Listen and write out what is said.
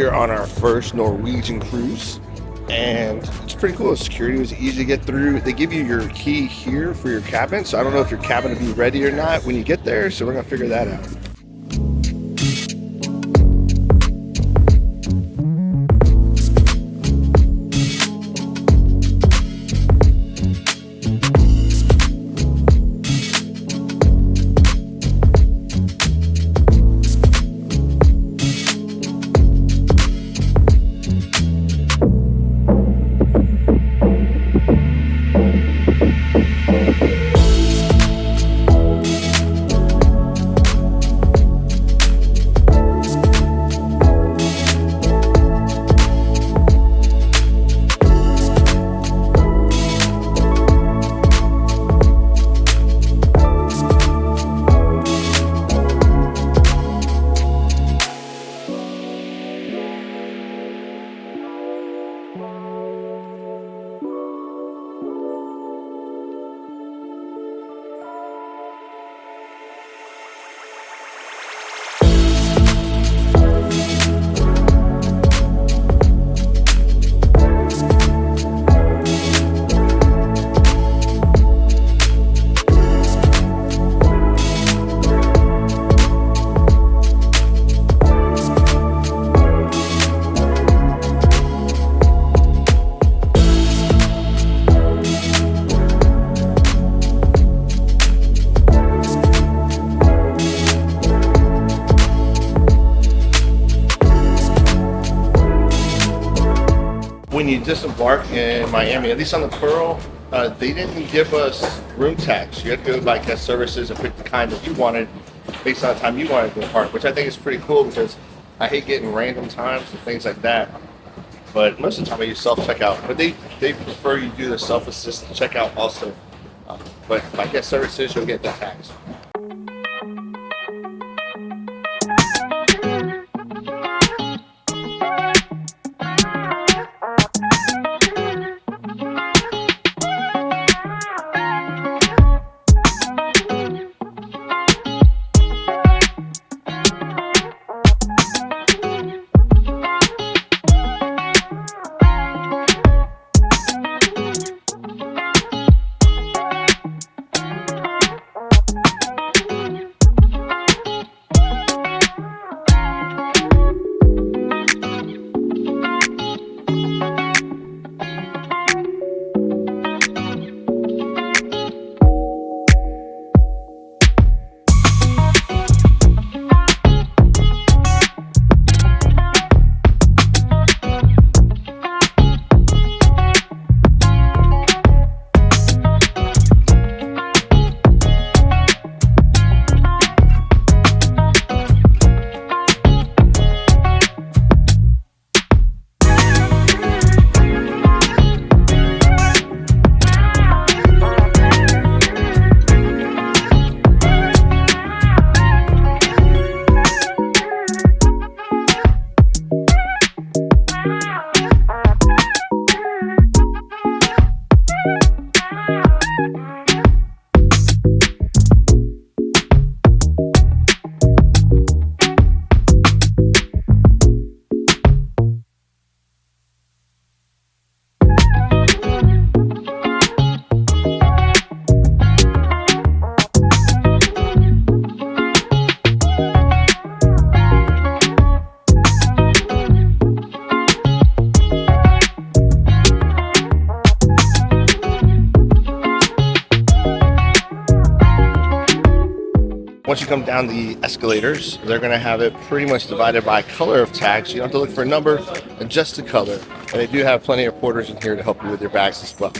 here on our first Norwegian cruise, and it's pretty cool. Security was easy to get through. They give you your key here for your cabin, so I don't know if your cabin will be ready or not when you get there, so we're gonna figure that out. When you disembark in Miami, at least on the Pearl, they didn't give us room tax. You had to go by guest services and pick the kind that you wanted based on the time you wanted to depart, which I think is pretty cool because I hate getting random times and things like that. But most of the time I use self-checkout, but they prefer you do the self-assist checkout also. But by guest services, you'll get the tax. Once you come down the escalators, they're going to have it pretty much divided by color of tag, so you don't have to look for a number and just the color. And they do have plenty of porters in here to help you with your bags as well.